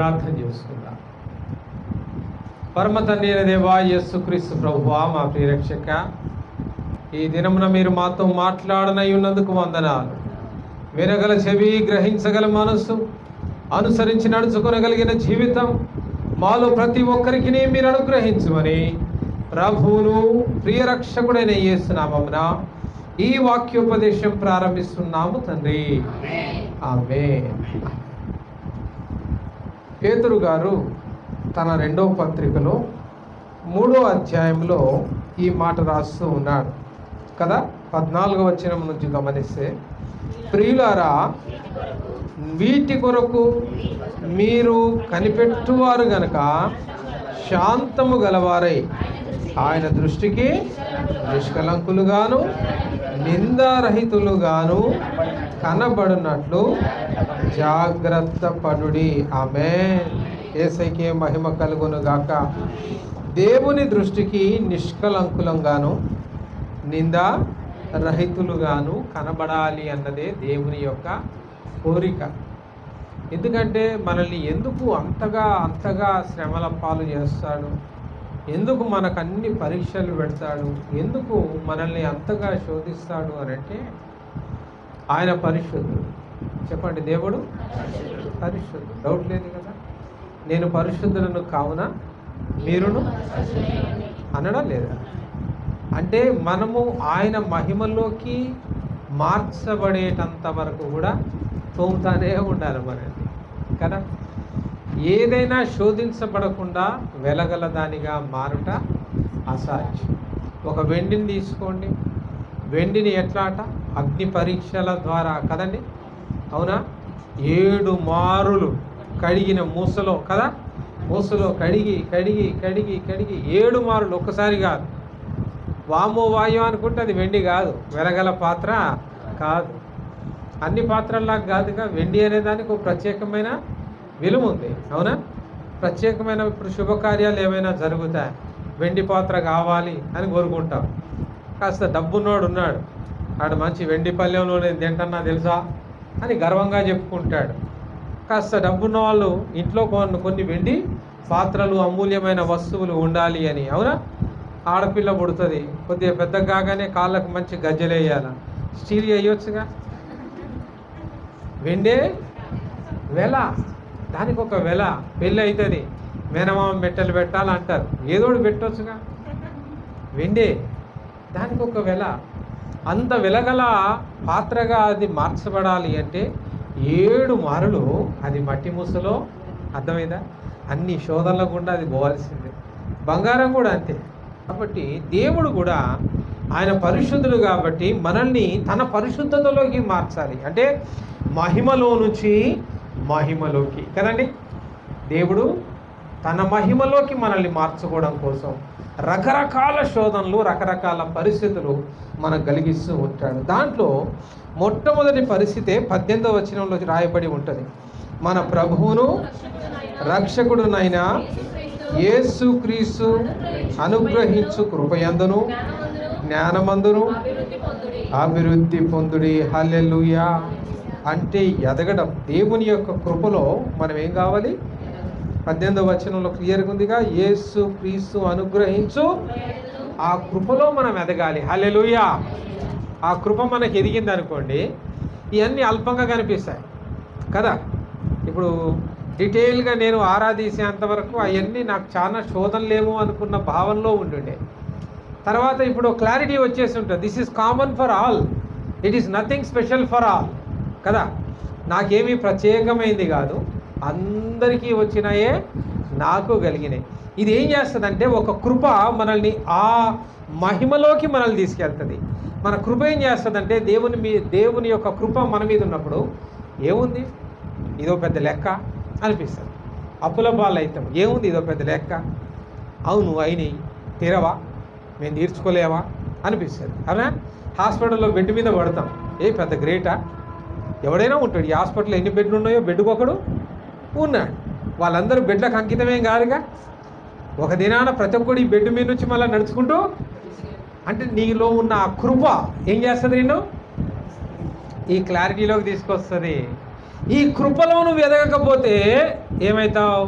ప్రార్థన చేసుకుందాం. పరమ తండ్రి అయిన దేవా, యేసుక్రీస్తు ప్రభువా, మా ప్రియరక్షక, ఈ దినమున మీరు మాతో మాట్లాడనై ఉన్నందుకు వందనాలు. వినగల చెవి, గ్రహించగల మనసు, అనుసరించి నడుచుకొనగలిగిన జీవితం మాలో ప్రతి ఒక్కరికి మీరు అనుగ్రహించుమని ప్రభువును ప్రియరక్షకుడైన యేసు నామమున ఈ వాక్యోపదేశం ప్రారంభిస్తున్నాము తండ్రి. ఆమేన్. పేతురు గారు తన 2వ పత్రికలో 3వ అధ్యాయంలో ఈ మాట రాస్తూ ఉన్నాడు కదా. 14వ వచనం నుంచి గమనిస్తే, ప్రియులారా, వీటి కొరకు మీరు కనిపెట్టువారు గనక శాంతము గలవారై ఆయన దృష్టికి నిష్కలంకులుగాను నిందారహితులుగాను కనబడినట్లు జాగ్రత్త పడుడి. ఆమేన్. యేసయ్యకే మహిమ కలుగును గాక. దేవుని దృష్టికి నిష్కలంకులంగాను నిందా రహితులుగాను కనబడాలి అన్నదే దేవుని యొక్క కోరిక. ఎందుకంటే మనల్ని ఎందుకు అంతగా శ్రమల పాలు చేస్తాడు, ఎందుకు మనకు అన్ని పరీక్షలు పెడతాడు, ఎందుకు మనల్ని అంతగా శోధిస్తాడు అని అంటే, ఆయన పరిశుద్ధుడు. చెప్పండి, దేవుడు పరిశుద్ధుడు, డౌట్ లేదు కదా. నేను పరిశుద్ధులను కావున మీరును అనడం లేదా? అంటే మనము ఆయన మహిమలోకి మార్చబడేటంత వరకు కూడా తోముతానే ఉండాలి మనల్ని కదా. ఏదైనా శోధించబడకుండా వెలగల దానిగా మారుట అసాధ్యం. ఒక వెండిని తీసుకోండి, వెండిని ఎట్లాట అగ్ని పరీక్షల ద్వారా కదండి, అవునా, 7 మారులు కడిగిన మూసలో కదా, మూసలో కడిగి 7 మారులు, ఒక్కసారి కాదు. వామో వాయు అనుకుంటే అది వెండి కాదు, వెలగల పాత్ర కాదు. అన్ని పాత్రల్లాగా కాదుగా. వెండి అనే దానికి ఒక ప్రత్యేకమైన విలువ ఉంది, అవునా. ప్రత్యేకమైన ఇప్పుడు శుభకార్యాలు ఏమైనా జరుగుతాయి, వెండి పాత్ర కావాలి అని కోరుకుంటాం. కాస్త డబ్బున్నోడు ఉన్నాడు, ఆడు మంచి వెండి పళ్ళెంలో నేను తింటన్నా తెలుసా అని గర్వంగా చెప్పుకుంటాడు. కాస్త డబ్బున్న వాళ్ళు ఇంట్లో కొన్ని వెండి పాత్రలు, అమూల్యమైన వస్తువులు ఉండాలి అని, అవునా. ఆడపిల్ల పుడుతుంది, కొద్దిగా పెద్ద కాగానే కాళ్ళకు మంచి గజ్జలు వేయాల, స్టీల్ వేయొచ్చుగా. వెండే వెల, దానికి ఒక వెల. పెళ్ళి అవుతుంది, మేనమామ మెట్టలు పెట్టాలంటారు, ఏదోడు పెట్టొచ్చుగా. వెండే, దానికి ఒక వెల. అంత వెలగల పాత్రగా అది మార్చబడాలి అంటే 7 మారులు అది మట్టి మూసలో, అర్థమైందా, అన్ని శోధనల గుండా అది పోవాల్సిందే. బంగారం కూడా అంతే. కాబట్టి దేవుడు కూడా ఆయన పరిశుద్ధుడు కాబట్టి మనల్ని తన పరిశుద్ధతలోకి మార్చాలి. అంటే మహిమలో నుంచి మహిమలోకి కదండి. దేవుడు తన మహిమలోకి మనల్ని మార్చుకోవడం కోసం రకరకాల శోధనలు, రకరకాల పరిస్థితులు మనకు కలిగిస్తూ ఉంటాడు. దాంట్లో మొట్టమొదటి పరిస్థితే 18వ వచనంలో రాయబడి ఉంటుంది. మన ప్రభువును రక్షకుడునైన యేసుక్రీస్తు అనుగ్రహించు కృపయందును జ్ఞానమందును అభివృద్ధి పొందుడి. హల్లెలూయా. అంటే ఎదగడం. దేవుని యొక్క కృపలో మనం ఏం కావాలి? 18వ వచనంలో క్లియర్గా ఉందిగా, యేసుక్రీస్తు అనుగ్రహించు. ఆ కృపలో మనం ఎదగాలి. హల్లెలూయా. ఆ కృప మనకి ఎదిగింది అనుకోండి, ఇవన్నీ అల్పంగా కనిపిస్తాయి కదా. ఇప్పుడు డీటెయిల్గా నేను ఆరాధించేంతవరకు అవన్నీ నాకు చాలా శోధనలేమో అనుకున్న భావనలో ఉండుండే. తర్వాత ఇప్పుడు క్లారిటీ వచ్చేసి ఉంటుంది. This is common for all, it is nothing special for all కదా. నాకేమీ ప్రత్యేకమైంది కాదు, అందరికీ వచ్చినాయే, నాకు కలిగినాయి. ఇది ఏం చేస్తుందంటే, ఒక కృప మనల్ని ఆ మహిమలోకి మనల్ని తీసుకెళ్తుంది. మన కృప ఏం చేస్తుందంటే, దేవుని యొక్క కృప మన మీద ఉన్నప్పుడు ఏముంది, ఇదో పెద్ద లెక్క అనిపిస్తుంది. అప్పుల పాలు అవుతాం, ఏముంది ఇదో పెద్ద లెక్క, అవును అయినాయి, తీరవా, మేము తీర్చుకోలేవా అనిపిస్తుంది. అవునా. హాస్పిటల్లో బెడ్ మీద పడతాం, ఏ పెద్ద గ్రేటా, ఎవడైనా ఉంటాడు. ఈ హాస్పిటల్లో ఎన్ని బెడ్లు ఉన్నాయో బెడ్కొకడు ఉన్నాడు. వాళ్ళందరూ బెడ్లకు అంకితమేం కాదుగా. ఒక దినాన ప్రతి ఒక్కడు ఈ బెడ్ మీద నుంచి మళ్ళీ నడుచుకుంటూ, అంటే నీలో ఉన్న ఆ కృప ఏం చేస్తుంది, నిన్ను ఈ క్లారిటీలోకి తీసుకొస్తుంది. ఈ కృపలో నువ్వు ఎదగకపోతే ఏమవుతావు?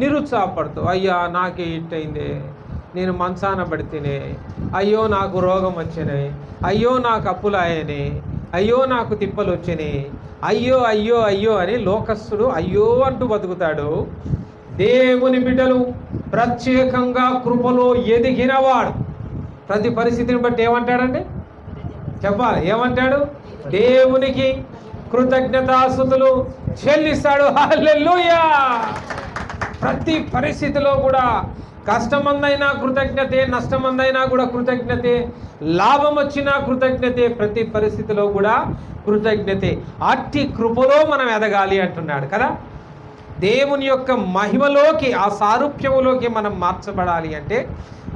నిరుత్సాహపడతావు. అయ్యా నాకే ఇట్టయిందే, నేను మంచాన పడితేనే, అయ్యో నాకు రోగం వచ్చినాయి, అయ్యో నాకు అప్పులు అయ్యానే, అయ్యో నాకు తిప్పలు వచ్చినాయి, అయ్యో అయ్యో అయ్యో అని లోకస్తుడు అయ్యో అంటూ బతుకుతాడు. దేవుని బిడ్డలు ప్రత్యేకంగా కృపలో ఎదిగినవాడు ప్రతి పరిస్థితిని బట్టి ఏమంటాడండి? చెప్పాలి, ఏమంటాడు? దేవునికి కృతజ్ఞతాస్తుతులు చెల్లిస్తాడు. హల్లెలూయా! ప్రతి పరిస్థితిలో కూడా కష్టమందైనా కృతజ్ఞతే, నష్టమందైనా కూడా కృతజ్ఞతే, లాభం వచ్చినా కృతజ్ఞతే, ప్రతి పరిస్థితిలో కూడా కృతజ్ఞతే. అట్టి కృపలో మనం ఎదగాలి అంటున్నాడు కదా. దేవుని యొక్క మహిమలోకి, ఆ సారూప్యములోకి మనం మార్చబడాలి అంటే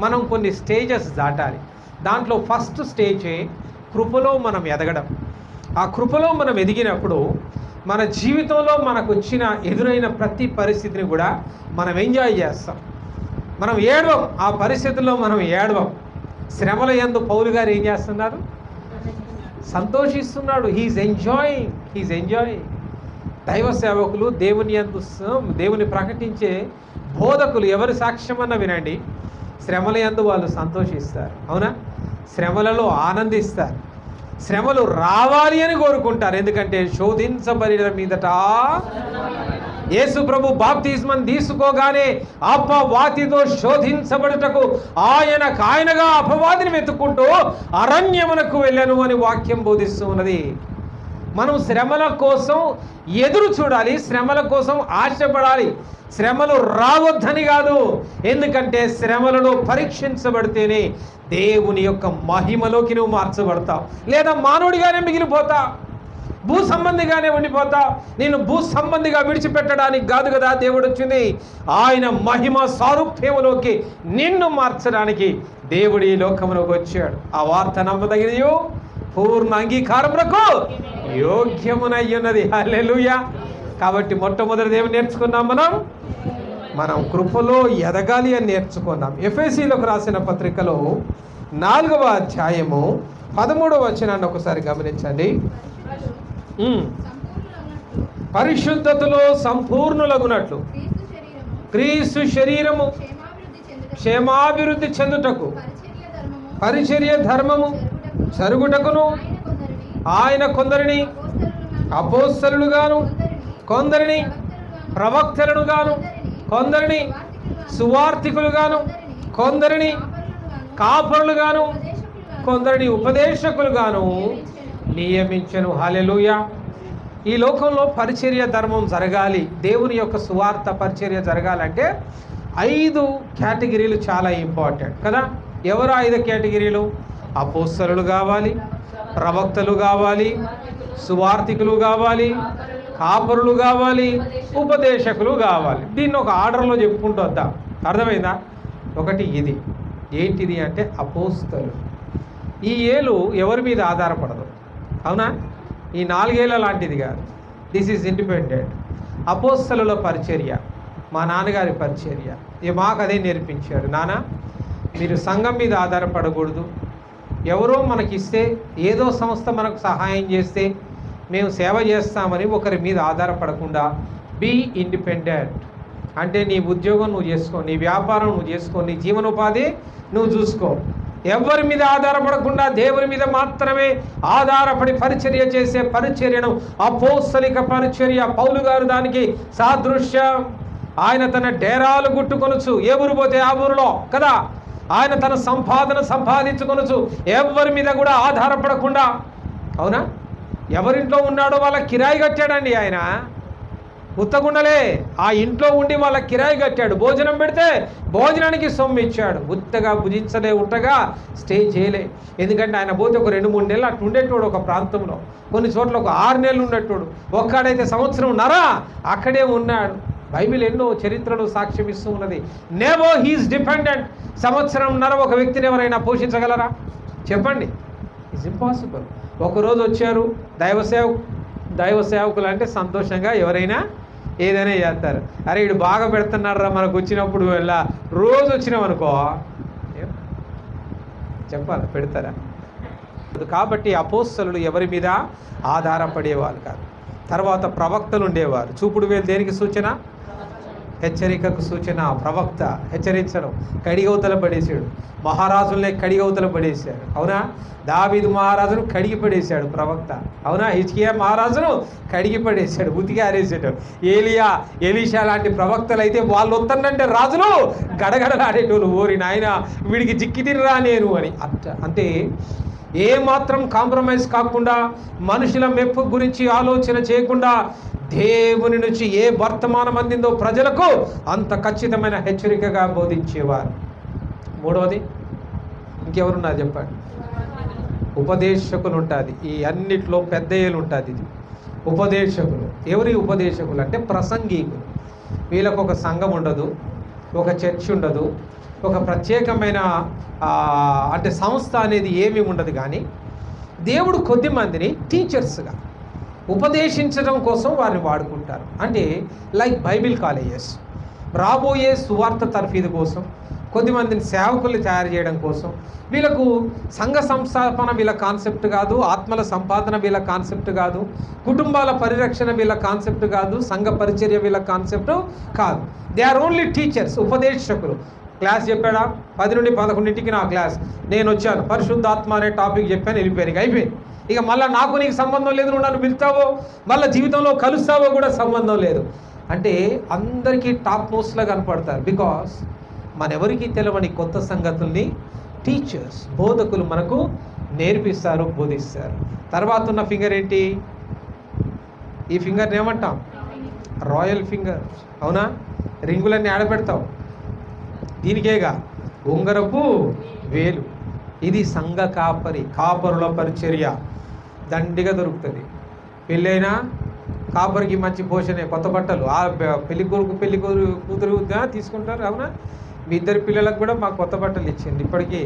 మనం కొన్ని స్టేజెస్ దాటాలి. దాంట్లో ఫస్ట్ స్టేజే కృపలో మనం ఎదగడం. ఆ కృపలో మనం ఎదిగినప్పుడు మన జీవితంలో మనకు వచ్చిన ఎదురైన ప్రతి పరిస్థితిని కూడా మనం ఎంజాయ్ చేస్తాం. మనం ఏడవం, ఆ పరిస్థితుల్లో మనం ఏడవం. శ్రమల యందు పౌలు గారు ఏం చేస్తున్నారు? సంతోషిస్తున్నాడు. He is enjoying. దైవ సేవకులు, దేవుని ప్రకటించే బోధకులు ఎవరి సాక్ష్యమన్నా వినండి, శ్రమల యందు వాళ్ళు సంతోషిస్తారు. అవునా? శ్రమలలో ఆనందిస్తారు. శ్రమలు రావాలి అని కోరుకుంటారు. ఎందుకంటే శోధించబడిన మీదట యేసు ప్రభు బాప్తిస్మం తీసుకోగానే అపవాదితో శోధించబడుటకు ఆయనగా అపవాదిని వెతుక్కుంటూ అరణ్యమునకు వెళ్ళను అని వాక్యం బోధిస్తూ ఉన్నది. మనం శ్రమల కోసం ఎదురు చూడాలి, శ్రమల కోసం ఆశపడాలి. శ్రమలు రావద్దని కాదు, ఎందుకంటే శ్రమలలో పరీక్షించబడితేనే దేవుని యొక్క మహిమలోకి నువ్వు మార్చబడతావు. లేదా మానవుడిగానే మిగిలిపోతావు, భూ సంబంధిగానే ఉండిపోతావు. నేను భూ సంబంధిగా విడిచిపెట్టడానికి కాదు కదా దేవుడు వచ్చింది. ఆయన మహిమ సారూప్యములోకి నిన్ను మార్చడానికి దేవుడు ఈ లోకములోకి వచ్చాడు. ఆ వార్త నమ్మదగినయో పూర్ణ అంగీకారములకు యోగ్యమునయ్యున్నది. హల్లెలూయా! కాబట్టి మొట్టమొదటిది ఏమి నేర్చుకున్నాం? మనం కృపలో ఎదగాలి అని నేర్చుకున్నాం. ఎఫెసీలకు రాసిన పత్రికలో 4వ అధ్యాయము 13వ వచనాన్ని ఒకసారి గమనించండి. పరిశుద్ధతలో సంపూర్ణులగునట్లు క్రీస్తు శరీరము క్షేమాభివృద్ధి చెందుటకు పరిచర్య ధర్మము జరుగుటకును ఆయన కొందరిని అపోస్తలుగాను, కొందరిని ప్రవక్తలను గాను, కొందరిని సువార్థికులుగాను, కొందరిని కాపరులుగాను, కొందరిని ఉపదేశకులుగాను నియమించెను. హల్లెలూయా! ఈ లోకంలో పరిచర్య ధర్మం జరగాలి, దేవుని యొక్క సువార్త పరిచర్య జరగాలంటే 5 కేటగిరీలు చాలా ఇంపార్టెంట్ కదా. ఎవరు 5 కేటగిరీలు? అపోస్తలులు కావాలి, ప్రవక్తలు కావాలి, సువార్థికులు కావాలి, కాపరులు కావాలి, ఉపదేశకులు కావాలి. దీన్ని ఒక ఆర్డర్లో చెప్పుకుంటూ వద్దాం. అర్థమైందా? ఒకటి ఇది ఏంటిది అంటే అపోస్తలు. ఈ ఏలు ఎవరి మీద ఆధారపడదు. అవునా? ఈ 4 ఏళ్ళ లాంటిది కాదు. This is independent. అపోస్తలుల పరిచర్య, మా నాన్నగారి పరిచర్య, మాకు అదే నేర్పించాడు. నాన్న, మీరు సంఘం మీద ఆధారపడకూడదు. ఎవరో మనకిస్తే, ఏదో సంస్థ మనకు సహాయం చేస్తే మేము సేవ చేస్తామని ఒకరి మీద ఆధారపడకుండా బీ ఇండిపెండెంట్. అంటే నీ ఉద్యోగం నువ్వు చేసుకో, నీ వ్యాపారం నువ్వు చేసుకో, నీ జీవనోపాధి నువ్వు చూసుకో. ఎవరి మీద ఆధారపడకుండా దేవుని మీద మాత్రమే ఆధారపడి పరిచర్య చేసే పరిచర్యను అపోస్తలిక పరిచర్య. పౌలు గారు దానికి సాదృశ్యం. ఆయన తన డేరాలు గుట్టుకొనొచ్చు, ఏ ఊరు పోతే ఆ ఊరిలో కదా. ఆయన తన సంపాదన సంపాదించుకొనొచ్చు, ఎవరి మీద కూడా ఆధారపడకుండా. అవునా? ఎవరింట్లో ఉన్నాడో వాళ్ళ కిరాయి కట్టాడండి ఆయన. ఉత్తగుండలే ఆ ఇంట్లో ఉండి వాళ్ళ కిరాయి కట్టాడు. భోజనం పెడితే భోజనానికి సొమ్ము ఇచ్చాడు. ఉత్తగా భుజించలే, ఉంటగా స్టే చేయలే. ఎందుకంటే ఆయన పోతే ఒక 2-3 నెలలు అటు ఉండేటోడు ఒక ప్రాంతంలో, కొన్ని చోట్ల ఒక 6 నెలలు ఉండేటోడు. ఒక్కడైతే 1.5 సంవత్సరం అక్కడే ఉన్నాడు. బైబిల్ ఎన్నో చరిత్రలు సాక్ష్యం ఇస్తూ ఉన్నది. Never he's dependent. 1.5 సంవత్సరం ఒక వ్యక్తిని ఎవరైనా పోషించగలరా? చెప్పండి. It's impossible. ఒకరోజు వచ్చారు దైవ సేవకులు అంటే సంతోషంగా ఎవరైనా ఏదైనా చేస్తారు. అరే వీడు బాగా పెడుతున్నారా మనకు వచ్చినప్పుడు వెళ్ళా, రోజు వచ్చినామనుకో చెప్పాలి, పెడతారా? కాబట్టి అపోస్తలులు ఎవరి మీద ఆధారపడేవాళ్ళు కాదు. తర్వాత ప్రవక్తలు ఉండేవారు. చూపుడు వేలు దేనికి సూచన? హెచ్చరికకు సూచన. ప్రవక్త హెచ్చరించడం. కడిగవతల పడేశాడు, మహారాజులనే కడిగవతల పడేశాడు. అవునా? దావీదు మహారాజును కడిగి పడేశాడు ప్రవక్త. అవునా? హిజ్కియా మహారాజును కడిగి పడేశాడు, ఉతికి ఆరేసాడు. ఎలీషా లాంటి ప్రవక్తలు అయితే వాళ్ళు వస్తుందంటే రాజులు గడగడలాడేటోళ్ళు. ఓరి నాయన వీడికి జిక్కి తినరా నేను అని. అంటే ఏ మాత్రం కాంప్రమైజ్ కాకుండా, మనుషుల మెప్పు గురించి ఆలోచన చేయకుండా, దేవుని నుంచి ఏ వర్తమానం అందిందో ప్రజలకు అంత ఖచ్చితమైన హెచ్చరికగా బోధించేవారు. మూడవది ఇంకెవరున్నారు చెప్పండి? ఉపదేశకులు ఉంటుంది. ఈ అన్నిట్లో పెద్ద ఏలు ఉంటుంది. ఇది ఉపదేశకులు. ఎవరి ఉపదేశకులు అంటే ప్రసంగికులు. వీళ్ళకు ఒక సంఘం ఉండదు, ఒక చర్చ్ ఉండదు, ఒక ప్రత్యేకమైన అంటే సంస్థ అనేది ఏమీ ఉండదు. కానీ దేవుడు కొద్ది మందిని టీచర్స్గా ఉపదేశించడం కోసం వారిని వాడుకుంటారు. అంటే లైక్ బైబిల్ కాలేజెస్, రాబోయే సువార్త తర్ఫీదు కోసం, కొద్దిమందిని సేవకుల్ని తయారు చేయడం కోసం. వీళ్ళకు సంఘ సంస్థాపన వీళ్ళ కాన్సెప్ట్ కాదు, ఆత్మల సంపాదన వీళ్ళ కాన్సెప్ట్ కాదు, కుటుంబాల పరిరక్షణ వీళ్ళ కాన్సెప్ట్ కాదు, సంఘ పరిచర్య వీళ్ళ కాన్సెప్ట్ కాదు. దే ఆర్ ఓన్లీ టీచర్స్, ఉపదేశకులు. క్లాస్ చెప్పాడా? 10 నుండి 11ంటికి నా క్లాస్, నేను వచ్చాను, పరిశుద్ధాత్మ అనే టాపిక్ చెప్పాను, వెళ్ళిపోయాను, అయిపోయింది. ఇక మళ్ళీ నాకు నీకు సంబంధం లేదు, నువ్వు నన్ను పిలుస్తావో మళ్ళీ జీవితంలో కలుస్తావో కూడా సంబంధం లేదు. అంటే అందరికీ టాప్ మోస్ట్లా కనపడతారు. బికాస్ మనెవరికి తెలవని కొత్త సంగతుల్ని టీచర్స్, బోధకులు మనకు నేర్పిస్తారు, బోధిస్తారు. తర్వాత ఉన్న ఫింగర్ ఏంటి? ఈ ఫింగర్ని ఏమంటాం? Royal finger. అవునా? రింగులన్నీ ఆడపెడతావు, దీనికేగా ఉంగరపు వేలు. ఇది సంఘ కాపరి, కాపరుల పరిచర్య. దండిగా దొరుకుతుంది. పెళ్ళైనా కాపరికి మంచి పోషణే, కొత్త బట్టలు. ఆ పెళ్లి కొడుకు పెళ్లి కూతురు తీసుకుంటారు. అవునా? మీ ఇద్దరు పిల్లలకు కూడా మాకు కొత్త బట్టలు ఇచ్చింది. ఇప్పటికీ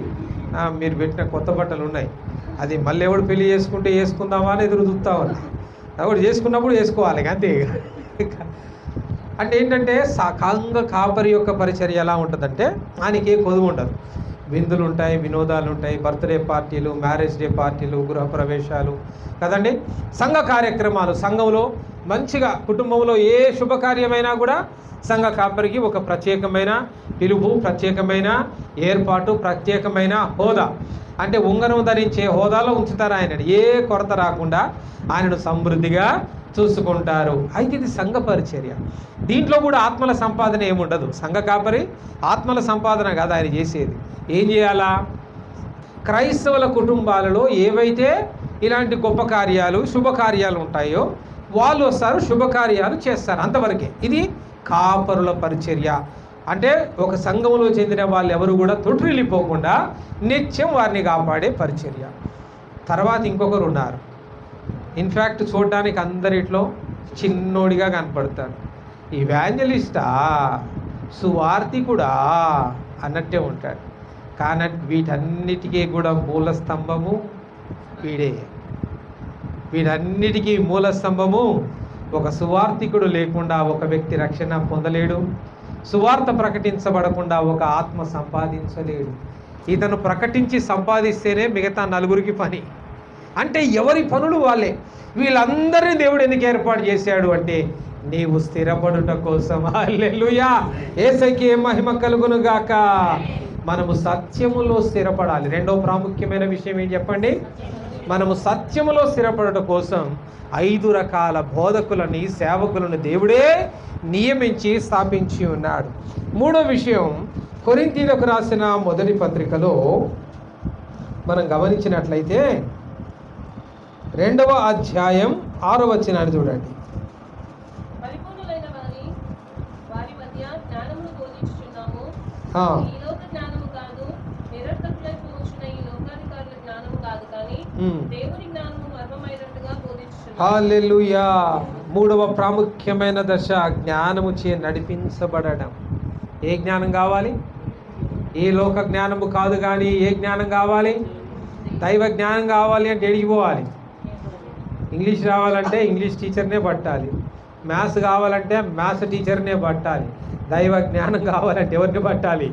మీరు పెట్టిన కొత్త బట్టలు ఉన్నాయి. అది మళ్ళీ ఎవడు పెళ్లి చేసుకుంటే వేసుకుందామా అని ఎదురు చూస్తామని. ఎవడు చేసుకున్నప్పుడు వేసుకోవాలి అంతే. అంటే ఏంటంటే సంఘ కాపరి యొక్క పరిచర్య ఎలా ఉంటుందంటే, ఆయనకి ఏ కొదువు ఉండదు. విందులు ఉంటాయి, వినోదాలు ఉంటాయి, బర్త్డే పార్టీలు, మ్యారేజ్ డే పార్టీలు, గృహప్రవేశాలు కదండి, సంఘ కార్యక్రమాలు. సంఘంలో మంచిగా కుటుంబంలో ఏ శుభకార్యమైనా కూడా సంఘ కాపరికి ఒక ప్రత్యేకమైన పిలుపు, ప్రత్యేకమైన ఏర్పాటు, ప్రత్యేకమైన హోదా. అంటే ఉంగరం ధరించే హోదాలో ఉంచుతారు ఆయనని. ఏ కొరత రాకుండా ఆయనను సమృద్ధిగా చూసుకుంటారు. అయితే ఇది సంఘ పరిచర్య. దీంట్లో కూడా ఆత్మల సంపాదన ఏముండదు. సంఘ కాపరి ఆత్మల సంపాదన కాదు ఆయన చేసేది. ఏం చేయాలా? క్రైస్తవుల కుటుంబాలలో ఏవైతే ఇలాంటి గొప్ప కార్యాలు, శుభకార్యాలు ఉంటాయో వాళ్ళు వస్తారు, శుభకార్యాలు చేస్తారు, అంతవరకే. ఇది కాపరుల పరిచర్య. అంటే ఒక సంఘంలో చెందిన వాళ్ళు ఎవరు కూడా తొట్టిల్లిపోకుండా నిత్యం వారిని కాపాడే పరిచర్య. తర్వాత ఇంకొకరు ఉన్నారు. ఇన్ఫ్యాక్ట్ చూడడానికి అందరిట్లో చిన్నోడిగా కనపడతాడు. ఇవాంజలిస్టా, సువార్థికుడా అన్నట్టే ఉంటాడు. కానీ వీటన్నిటికీ కూడా మూల స్తంభము వీడే. వీటన్నిటికీ మూల స్తంభము. ఒక సువార్థికుడు లేకుండా ఒక వ్యక్తి రక్షణ పొందలేడు. సువార్త ప్రకటించబడకుండా ఒక ఆత్మ సంపాదించలేడు. ఇతను ప్రకటించి సంపాదిస్తేనే మిగతా నలుగురికి పని. అంటే ఎవరి పనులు వాళ్ళే. వీళ్ళందరినీ దేవుడు ఎందుకు ఏర్పాటు చేశాడు అంటే నీవు స్థిరపడుట కోసం. హల్లెలూయా, యేసయ్యకే మహిమ కలుగును గాక. మనము సత్యములో స్థిరపడాలి. రెండో ప్రాముఖ్యమైన విషయం ఏం చెప్పండి? మనము సత్యములో స్థిరపడుట కోసం 5 రకాల బోధకులని, సేవకులను దేవుడే నియమించి స్థాపించి ఉన్నాడు. మూడో విషయం, కొరింథీయులకు రాసిన మొదటి పత్రికలో మనం గమనించినట్లయితే 2వ అధ్యాయం 6వ వచనాన్ని చూడండి. హల్లెలూయా. 3వ ప్రాముఖ్యమైన దశ జ్ఞానము చే నడిపించబడడం. ఏ జ్ఞానం కావాలి? ఏ లోక జ్ఞానము కాదు, కానీ ఏ జ్ఞానం కావాలి? దైవ జ్ఞానం కావాలి. అంటే ఎడికి పోవాలి? ఇంగ్లీష్ రావాలంటే ఇంగ్లీష్ టీచర్నే పట్టాలి. మ్యాథ్స్ కావాలంటే మ్యాథ్స్ టీచర్నే పట్టాలి. దైవ జ్ఞానం కావాలంటే ఎవరిని పట్టాలి?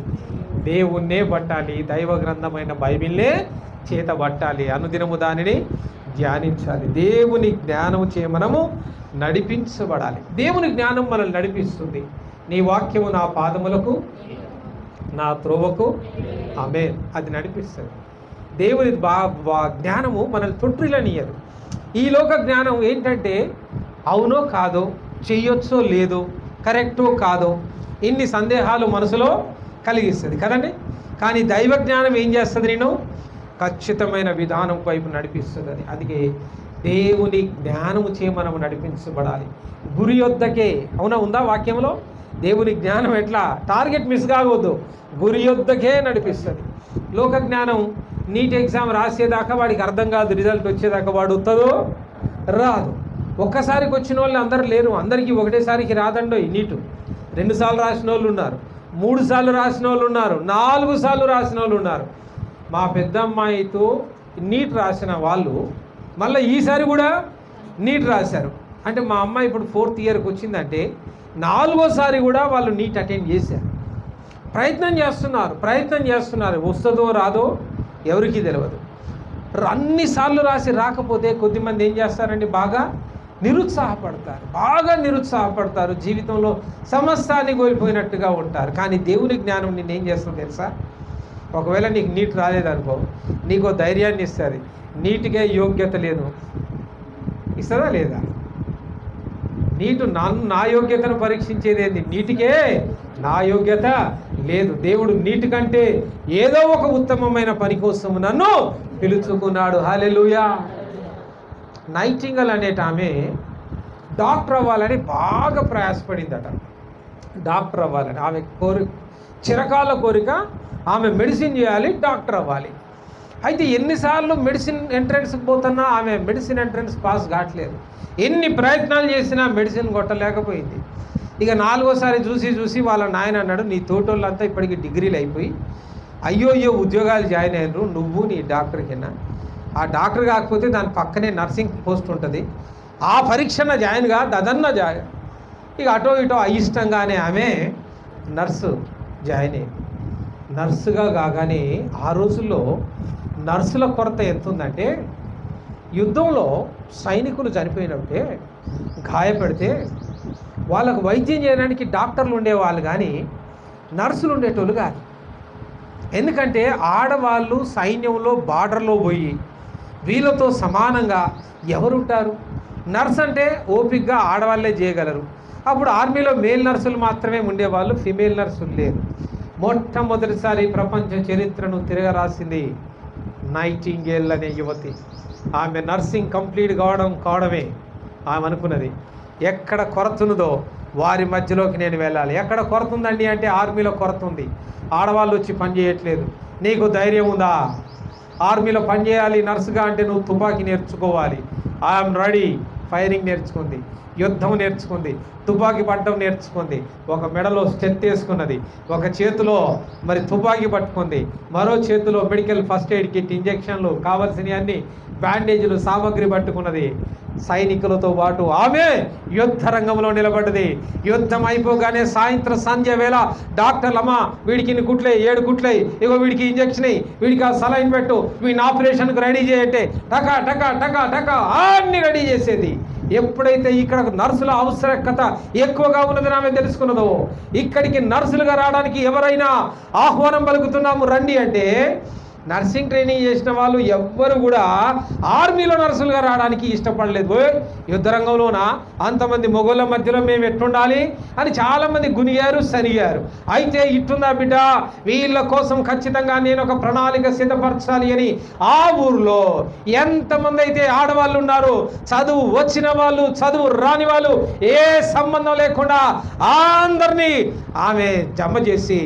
దేవుణ్ణే పట్టాలి. దైవ గ్రంథమైన బైబిల్నే చేత పట్టాలి. అనుదినము దానిని ధ్యానించాలి. దేవుని జ్ఞానము చే మనము నడిపించబడాలి. దేవుని జ్ఞానం మనల్ని నడిపిస్తుంది. నీ వాక్యము నా పాదములకు నా త్రోవకు ఆమేన్, అది నడిపిస్తుంది. దేవుని జ్ఞానము మనల్ని తొట్టిల్లనియదు. ఈ లోక జ్ఞానం ఏంటంటే అవునో కాదో, చెయ్యొచ్చో లేదో, కరెక్టో కాదో, ఇన్ని సందేహాలు మనసులో కలిగిస్తుంది కదండి. కానీ దైవ జ్ఞానం ఏం చేస్తుంది? నేను ఖచ్చితమైన విధానం వైపు నడిపిస్తుంది. అందుకే దేవుని జ్ఞానము చే మనము నడిపించబడాలి. గురి యొద్దకే, అవునా, ఉందా వాక్యంలో? దేవుని జ్ఞానం ఎట్లా టార్గెట్ మిస్ కావద్దు, గురి యొద్దకే నడిపిస్తుంది. లోక జ్ఞానం నీట్ ఎగ్జామ్ రాసేదాకా వాడికి అర్థం కాదు, రిజల్ట్ వచ్చేదాకా వాడు వస్తుందో రాదు. ఒక్కసారికి వచ్చిన వాళ్ళు అందరూ లేరు, అందరికీ ఒకటేసారికి రాదండో. నీటు 2 సార్లు రాసిన వాళ్ళు ఉన్నారు, 3 సార్లు రాసిన వాళ్ళు ఉన్నారు, 4 సార్లు రాసిన వాళ్ళు ఉన్నారు. మా పెద్ద అమ్మాయితో నీట్ రాసిన వాళ్ళు మళ్ళీ ఈసారి కూడా నీట్ రాశారు. అంటే మా అమ్మాయి ఇప్పుడు 4th ఇయర్కి వచ్చిందంటే 4వసారి కూడా వాళ్ళు నీట్ అటెండ్ చేశారు. ప్రయత్నం చేస్తున్నారు. వస్తుందో రాదో ఎవరికీ తెలియదు. అన్నిసార్లు రాసి రాకపోతే కొద్దిమంది ఏం చేస్తారండి, బాగా నిరుత్సాహపడతారు. జీవితంలో సమస్తాన్ని కోల్పోయినట్టుగా ఉంటారు. కానీ దేవుని జ్ఞానం నిన్ను ఏం చేస్తుంది తెలుసా? ఒకవేళ నీకు నీట్ రాలేదనుకో, నీకు ధైర్యాన్ని ఇస్తుంది. నీటికే యోగ్యత లేదు, ఇస్తుందా లేదా? నీటు నా యోగ్యతను పరీక్షించేది ఏంది? నీటికే నా యోగ్యత లేదు. దేవుడు నీటి కంటే ఏదో ఒక ఉత్తమమైన పని కోసం నన్ను పిలుచుకున్నాడు. హల్లెలూయా. నైటింగల్ అనేట ఆమె డాక్టర్ అవ్వాలని బాగా ప్రయాసపడిందట. డాక్టర్ అవ్వాలని ఆమె చిరకాల కోరిక, ఆమె మెడిసిన్ చేయాలి, డాక్టర్ అవ్వాలి. అయితే ఎన్నిసార్లు మెడిసిన్ ఎంట్రన్స్కి పోతున్నా ఆమె మెడిసిన్ ఎంట్రన్స్ పాస్ కావట్లేదు. ఎన్ని ప్రయత్నాలు చేసినా మెడిసిన్ కొట్టలేకపోయింది. ఇక 4వసారి చూసి వాళ్ళ నాయన అన్నాడు, నీ తోటోళ్ళంతా ఇప్పటికి డిగ్రీలు అయిపోయి అయ్యో ఉద్యోగాలు జాయిన్ అయ్యారు, నువ్వు నీ డాక్టర్ కింద. ఆ డాక్టర్ కాకపోతే దాని పక్కనే నర్సింగ్ పోస్ట్ ఉంటుంది, ఆ పరీక్షన జాయిన్ గా దదన్న జాయిన్. ఇక అటో ఇటో అయిష్టంగానే ఆమె నర్సు జాయిన్ అయ్యింది. నర్సుగా కాగానే ఆ రోజుల్లో నర్సుల కొరత ఎంత ఉందంటే, యుద్ధంలో సైనికులు చనిపోయినప్పుడే గాయపడితే వాళ్ళకు వైద్యం చేయడానికి డాక్టర్లు ఉండేవాళ్ళు కానీ నర్సులు ఉండేటోళ్ళు కాదు. ఎందుకంటే ఆడవాళ్ళు సైన్యంలో బార్డర్లో పోయి వీళ్ళతో సమానంగా ఎవరుంటారు? నర్స్ అంటే ఓపిక్గా ఆడవాళ్ళే చేయగలరు. అప్పుడు ఆర్మీలో మేల్ నర్సులు మాత్రమే ఉండేవాళ్ళు, ఫిమేల్ నర్సులు లేరు. మొట్టమొదటిసారి ప్రపంచ చరిత్రను తిరగరాసింది నైటింగేల్ అనే యువతి. ఆమె నర్సింగ్ కంప్లీట్ కావడమే ఆమె అనుకున్నది. ఎక్కడ కొరత ఉన్నదో వారి మధ్యలోకి నేను వెళ్ళాలి. ఎక్కడ కొరత ఉందండి అంటే ఆర్మీలో కొరత ఉంది, ఆడవాళ్ళు వచ్చి పని చేయట్లేదు. నీకు ధైర్యం ఉందా? ఆర్మీలో పని చేయాలి నర్సుగా అంటే నువ్వు తుపాకీ నేర్చుకోవాలి. I'm ready. ఫైరింగ్ నేర్చుకుంది, యుద్ధం నేర్చుకుంది, తుపాకీ పట్టడం నేర్చుకుంది, ఒక మెడలో స్టెత్ వేసుకున్నది, ఒక చేతిలో మరి తుపాకీ పట్టుకుంది, మరో చేతిలో మెడికల్ ఫస్ట్ ఎయిడ్ కిట్, ఇంజెక్షన్లు, కావాల్సినవి అన్ని బ్యాండేజీలు సామాగ్రి పట్టుకున్నది. సైనికులతో పాటు ఆమె యుద్ధ రంగంలో నిలబడ్డది. యుద్ధం అయిపోగానే సాయంత్రం సంధ్య వేళ డాక్టర్లమ్మా వీడికి ఇన్ని కుట్లే, 7 కుట్లే, ఇగో వీడికి ఇంజక్షన్ అయ్యి, వీడికి ఆ సలైన్ పెట్టు, వీడిని ఆపరేషన్కి రెడీ చేయంటే టకా టకా టకా టకా అన్ని రెడీ చేసేది. ఎప్పుడైతే ఇక్కడ నర్సుల ఆవశ్యకత ఎక్కువగా ఉన్నదని ఆమె తెలుసుకున్నదో, ఇక్కడికి నర్సులుగా రావడానికి ఎవరైనా ఆహ్వానం పలుకుతున్నాము రండి అంటే, నర్సింగ్ ట్రైనింగ్ చేసిన వాళ్ళు ఎవ్వరు కూడా ఆర్మీలో నర్సులుగా రావడానికి ఇష్టపడలేదు. యుద్ధ రంగంలోన అంతమంది మొగోళ్ళ మధ్యలో మేము ఎట్లుండాలి అని చాలామంది గునిగారు, సనిగారు. అయితే ఇట్టుందా బిడ్డ, వీళ్ళ కోసం ఖచ్చితంగా నేను ఒక ప్రణాళిక సిద్ధపరచాలి అని ఆ ఊర్లో ఎంతమంది అయితే ఆడవాళ్ళు ఉన్నారు, చదువు వచ్చిన వాళ్ళు, చదువు రాని వాళ్ళు, ఏ సంబంధం లేకుండా అందరినీ ఆమె జమ చేసి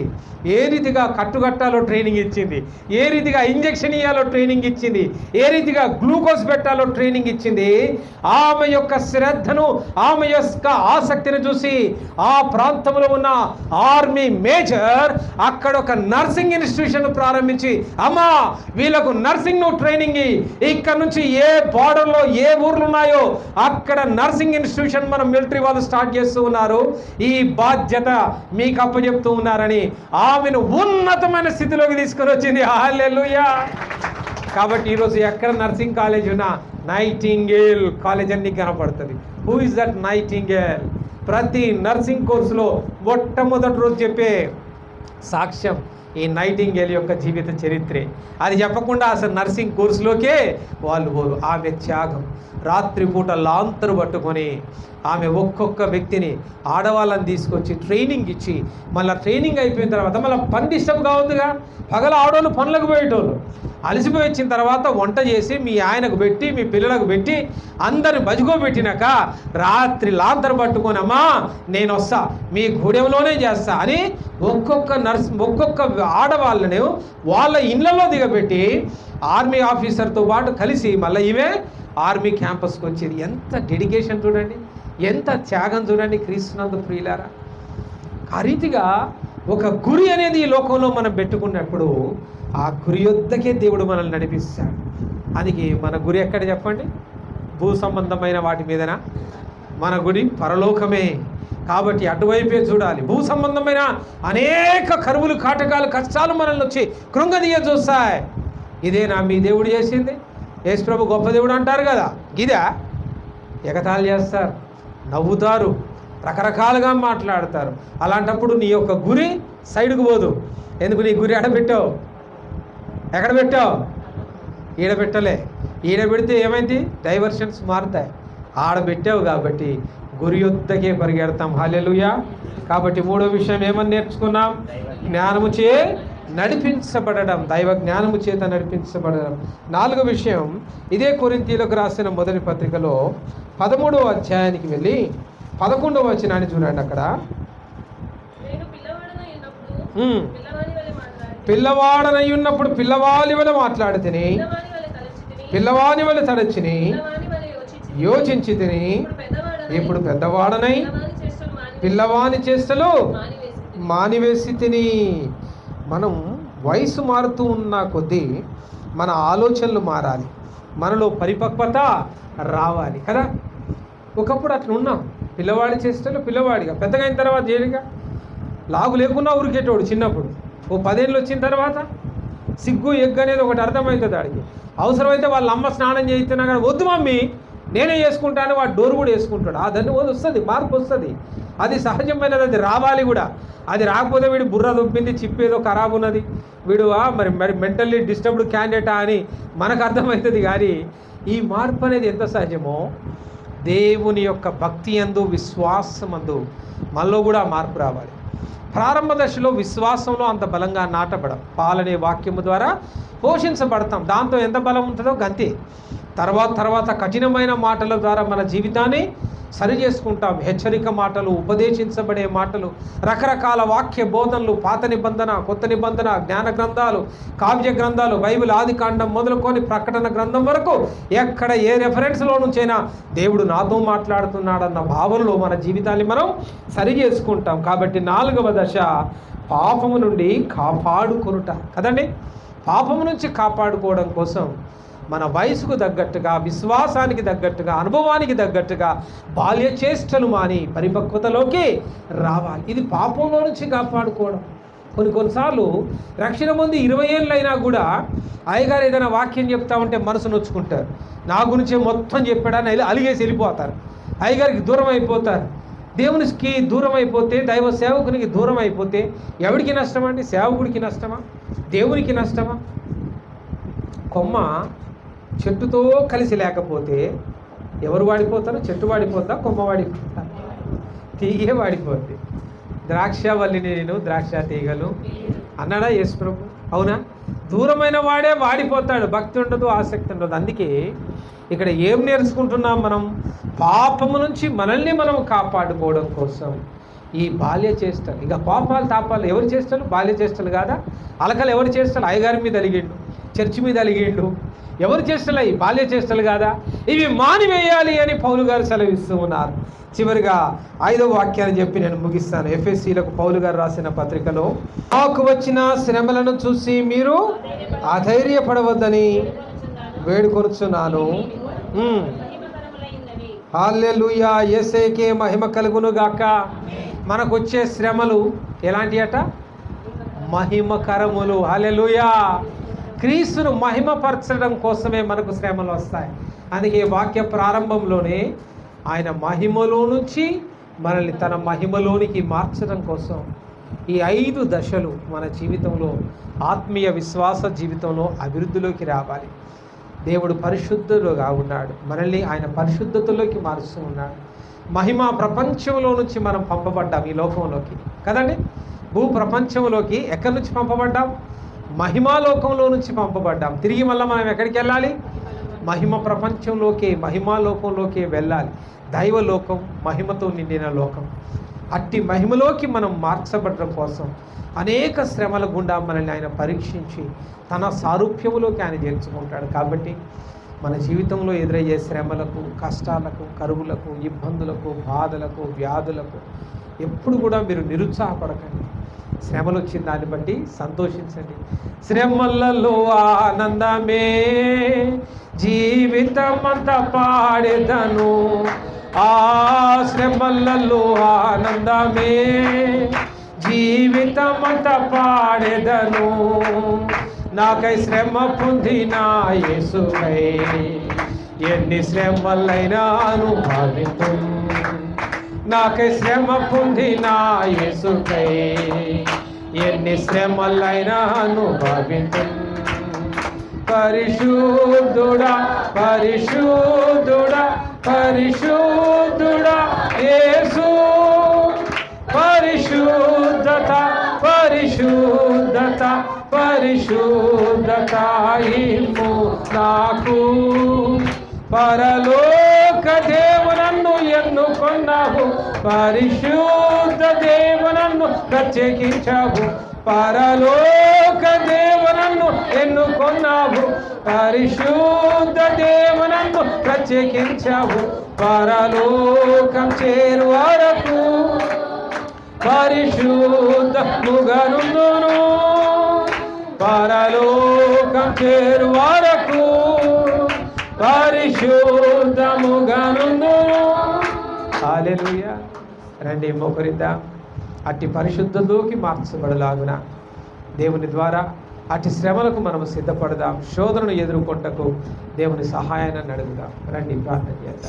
ఏ రీతిగా కట్టుకట్టాలో ట్రైనింగ్ ఇచ్చింది, ఏ రీతిగా ఇంజెక్షన్ ఇవ్వాలో ట్రైనింగ్ ఇచ్చింది, ఏ రీతిగా గ్లూకోజ్ పెట్టాలో ట్రైనింగ్ ఇచ్చింది. ఆమె యొక్క శ్రద్ధను, ఆమె యొక్క ఆసక్తిని చూసి ఆ ప్రాంతంలో ఉన్న ఆర్మీ మేజర్ అక్కడ ఒక నర్సింగ్ ఇన్స్టిట్యూషన్ ప్రారంభించి, అమ్మా వీళ్ళకు నర్సింగ్ ట్రైనింగ్ ఇక్కడ నుంచి ఏ బార్డర్లో ఏ ఊర్లు ఉన్నాయో అక్కడ నర్సింగ్ ఇన్స్టిట్యూషన్ మన మిలిటరీ వాళ్ళు స్టార్ట్ చేస్తూ ఉన్నారు, ఈ బాధ్యత మీకు అప్పచెప్తూ ఉన్నారని ఆమెను ఉన్నతమైన స్థితిలోకి తీసుకొని వచ్చింది. హల్లెలూయా. కాబట్టి ఈరోజు ఎక్కడ నర్సింగ్ కాలేజ్ ఉన్నా నైటింగేల్ కాలేజ్ అన్ని కనపడుతుంది. Who is that nightingale? ప్రతి నర్సింగ్ కోర్సులో మొట్టమొదటి రోజు చెప్పే సాక్ష్యం ఈ నైటింగేల్ యొక్క జీవిత చరిత్రే. అది చెప్పకుండా అసలు నర్సింగ్ కోర్సులోకే వాళ్ళు పోరు. ఆమె త్యాగం, రాత్రిపూట లాంతరు పట్టుకొని ఆమె ఒక్కొక్క వ్యక్తిని, ఆడవాళ్ళని తీసుకొచ్చి ట్రైనింగ్ ఇచ్చి, మళ్ళీ ట్రైనింగ్ అయిపోయిన తర్వాత మళ్ళీ పని డిస్టర్బ్గా ఉందిగా, పగల ఆడవాళ్ళు పనులకు పోయేటోళ్ళు, అలసిపోయి వచ్చిన తర్వాత వంట చేసి మీ ఆయనకు పెట్టి మీ పిల్లలకు పెట్టి అందరిని బజుకోబెట్టినాక రాత్రి లాంతరు పట్టుకొని, అమ్మా నేను వస్తా మీ గూడెంలోనే చేస్తా అని ఒక్కొక్క ఆడవాళ్ళని వాళ్ళ ఇళ్లలో దిగబెట్టి ఆర్మీ ఆఫీసర్తో పాటు కలిసి మళ్ళీ ఈమె ఆర్మీ క్యాంపస్కి వచ్చేది. ఎంత డెడికేషన్ చూడండి, ఎంత త్యాగం చూడండి క్రీస్తునందు ప్రియులారా. ఆ రీతిగా ఒక గురి అనేది ఈ లోకంలో మనం పెట్టుకున్నప్పుడు ఆ గురి యొద్దకే దేవుడు మనల్ని నడిపిస్తాడు. అందుకే మన గురి ఎక్కడ చెప్పండి? భూ సంబంధమైన వాటి మీదనా? మన గురి పరలోకమే. కాబట్టి అటువైపే చూడాలి. భూ సంబంధమైన అనేక కరువులు, కాటకాలు, కష్టాలు మనల్ని వచ్చి కృంగదీయ చూస్తాయి. ఇదేనా మీ దేవుడు చేసింది? యేసు ప్రభు గొప్ప దేవుడు అంటారు కదా, గిదా? ఎగతాళి చేస్తారు, నవ్వుతారు, రకరకాలుగా మాట్లాడతారు. అలాంటప్పుడు నీ యొక్క గురి సైడ్కు పోదు. ఎందుకు? నీ గురి ఎడబెట్టావు. ఎక్కడ పెట్టావు? ఈడబెట్టలే. ఈడబెడితే ఏమైంది? డైవర్షన్స్ మారుతాయి. ఆడబెట్టావు కాబట్టి గురి యొద్దకే పరిగెడతాం. హల్లెలూయా. కాబట్టి మూడో విషయం ఏమని నేర్చుకున్నాం? జ్ఞానము చే నడిపించబడడం, దైవ జ్ఞానము చేత నడిపించబడడం. నాలుగో విషయం, ఇదే కొరింథీయులకు రాసిన మొదటి పత్రికలో 13వ అధ్యాయానికి వెళ్ళి 11వ వచనాన్ని చూడండి. అక్కడ పిల్లవాడనై ఉన్నప్పుడు పిల్లవాని వలె మాట్లాడితిని, పిల్లవాని వలె తలచిని, యోచించి తిని, ఇప్పుడు పెద్దవాడనై పిల్లవాని చేష్టలు మానివేసి తిని. మనం వయసు మారుతూ ఉన్న కొద్దీ మన ఆలోచనలు మారాలి, మనలో పరిపక్వత రావాలి కదా. ఒకప్పుడు అట్లా ఉన్నాం, పిల్లవాడి చేష్టలు పిల్లవాడిగా, పెద్దగా అయిన తర్వాత జైలుగా లాగు లేకున్నా ఉరికేటోడు చిన్నప్పుడు. ఓ 10 ఏళ్ళు వచ్చిన తర్వాత సిగ్గు ఎగ్గు అనేది ఒకటి అర్థమవుతుంది ఆడికి. అవసరమైతే వాళ్ళ అమ్మ స్నానం చేయిస్తున్నా కానీ వద్దు మమ్మీ నేనే చేసుకుంటాను, వాడు డోర్ కూడా వేసుకుంటాడు. దాన్ని వస్తుంది, మార్పు వస్తుంది. అది సహజమైనది, అది రావాలి కూడా. అది రాకపోతే వీడు బుర్ర దొబ్బింది, చిప్పేదో ఖరాబ్ ఉన్నది, వీడు మరి మెంటల్లీ డిస్టర్బ్డ్ క్యాండిడేటా అని మనకు అర్థమవుతుంది. కానీ ఈ మార్పు అనేది ఎంత సహజమో దేవుని యొక్క భక్తి యందు, విశ్వాసమందు మనలో కూడా మార్పు రావాలి. ప్రారంభ దశలో విశ్వాసంలో అంత బలంగా నాటబడం, పాలనే వాక్యము ద్వారా పోషించబడతాం. దాంతో ఎంత బలం ఉంటుందో గంతే. తర్వాత కఠినమైన మాటల ద్వారా మన జీవితాన్ని సరి చేసుకుంటాం. హెచ్చరిక మాటలు, ఉపదేశించబడే మాటలు, రకరకాల వాక్య బోధనలు, పాత నిబంధన, కొత్త నిబంధన, జ్ఞాన గ్రంథాలు, కావ్య గ్రంథాలు, బైబిల్ ఆదికాండం మొదలుకొని ప్రకటన గ్రంథం వరకు ఎక్కడ ఏ రెఫరెన్స్లో నుంచైనా దేవుడు నాతో మాట్లాడుతున్నాడన్న భావనలో మన జీవితాన్ని మనం సరి చేసుకుంటాం. కాబట్టి 4వ దశ పాపము నుండి కాపాడుకొనుట కదండి. పాపము నుంచి కాపాడుకోవడం కోసం మన వయసుకు తగ్గట్టుగా, విశ్వాసానికి తగ్గట్టుగా, అనుభవానికి తగ్గట్టుగా బాల్య చేష్టలు మాని పరిపక్వతలోకి రావాలి. ఇది పాపంలో నుంచి కాపాడుకోవడం. కొన్నిసార్లు రక్షణ పొంది 20 ఏళ్ళు అయినా కూడా అయ్యగారు ఏదైనా వాక్యం చెప్తా ఉంటే మనసు నొచ్చుకుంటారు. నా గురించే మొత్తం చెప్పాడని అలిగేసి వెళ్ళిపోతారు. అయ్యగారికి దూరం అయిపోతారు. దేవునికి దూరం అయిపోతే, దైవ సేవకునికి దూరం అయిపోతే ఎవరికి నష్టం అండి? సేవకుడికి నష్టమా? దేవునికి నష్టమా? కొమ్మ చెట్టుతో కలిసి లేకపోతే ఎవరు వాడిపోతారో? చెట్టు వాడిపోతా, కొమ్మ వాడిపోతా, తీగే వాడిపోద్ది. ద్రాక్షవల్లిని నేను, ద్రాక్ష తీగలు అన్నాడా యేసు ప్రభు? అవునా? దూరమైన వాడే వాడిపోతాడు. భక్తి ఉండదు, ఆసక్తి ఉండదు. అందుకే ఇక్కడ ఏం నేర్చుకుంటున్నాం మనం? పాపము నుంచి మనల్ని మనం కాపాడుకోవడం కోసం ఈ బాల్య చేష్టలు, ఇక పాపాలు తాపాలు ఎవరు చేష్టలు? బాల్య చేష్టలు కాదా? అలకలు ఎవరు చేష్టలు? అయ్యగారి మీద అలిగిండు, చర్చి మీద అలిగిండు, ఎవరు చేష్టలు? ఈ బాల్య చేష్టలు కాదా? ఇవి మానివేయాలి అని పౌలు గారు సెలవిస్తూ ఉన్నారు. చివరిగా 5వ వాక్యాన్ని చెప్పి నేను ముగిస్తాను. ఎఫెసీలకు పౌలు గారు రాసిన పత్రికలో, నాకు వచ్చిన శ్రమలను చూసి మీరు అధైర్యపడవద్దని వేడుకొనుచున్నాను. హల్లెలూయా. యేసేకే మహిమ కలుగును గాక. మనకు వచ్చే శ్రమలు ఎలాంటి అట? మహిమకరములు. హల్లెలూయా. క్రీస్తును మహిమపరచడం కోసమే మనకు శ్రమలు వస్తాయి. అందుకే వాక్య ప్రారంభంలోనే ఆయన మహిమలో నుంచి మనల్ని తన మహిమలోనికి మార్చడం కోసం ఈ 5 దశలు మన జీవితంలో, ఆత్మీయ విశ్వాస జీవితంలో అభివృద్ధిలోకి రావాలి. దేవుడు పరిశుద్ధుడుగా ఉన్నాడు, మనల్ని ఆయన పరిశుద్ధతలోకి మారుస్తూ ఉన్నాడు. మహిమ ప్రపంచంలో నుంచి మనం పంపబడ్డాం ఈ లోకంలోకి కదండి. భూ ప్రపంచంలోకి ఎక్కడి నుంచి పంపబడ్డాం? మహిమాలోకంలో నుంచి పంపబడ్డాం. తిరిగి మళ్ళీ మనం ఎక్కడికి వెళ్ళాలి? మహిమ ప్రపంచంలోకి, మహిమాలోకంలోకి వెళ్ళాలి. దైవలోకం మహిమతో నిండిన లోకం. అట్టి మహిమలోకి మనం మార్చబడడం కోసం అనేక శ్రమల గుండా మనల్ని ఆయన పరీక్షించి తన సారూప్యములోకి ఆయన చేర్చుకుంటాడు. కాబట్టి మన జీవితంలో ఎదురయ్యే శ్రమలకు, కష్టాలకు, కరువులకు, ఇబ్బందులకు, బాధలకు, వ్యాధులకు ఎప్పుడు కూడా మీరు నిరుత్సాహపడకండి. శ్రమలు వచ్చిన దాన్ని బట్టి సంతోషించండి. శ్రమలలో ఆనందమే జీవితమంతా పాడేదను, ఆ శ్రమలలో ఆనందమే జీవితమంతా పాడేదను, నాకై శ్రమ పొందిన యేసుకై ఎన్ని శ్రమలైనా అనుభవింతు, నాకై శ్రమ పొందిన యేసుకై ఎన్ని శ్రమలైనా అనుభవింతు. పరిశుద్ధుడా పరిశుద్ధుడా పరిశుద్ధుడా యేసు, పరిశుద్ధత పరిశుద్ధత పరిశుద్ధత ఇమ్ము నాకు, పరలోక దేవునన్ను ఎన్నుకొన్నావు, పరిశుద్ధ దేవునన్ను ప్రత్యేకించావు, పరలోక దేవునన్ను ఎన్నుకొన్నావు, పరిశుద్ధ దేవునన్ను ప్రత్యేకించావు, పరలోకం చేరు వరకు పరిశుద్ధముగనుందును, పరలోకం చేరు వరకు పరిశుద్ధముగనుందును. హల్లెలూయా. రండి మోకరిద్దాం. అట్టి పరిశుద్ధతలోకి మార్చబడలాగున దేవుని ద్వారా అట్టి శ్రమలకు మనం సిద్ధపడదాం. శోధనను ఎదుర్కొంటకు దేవుని సహాయాన్ని అడుగుదాం. రండి ప్రార్థన చేద్దాం.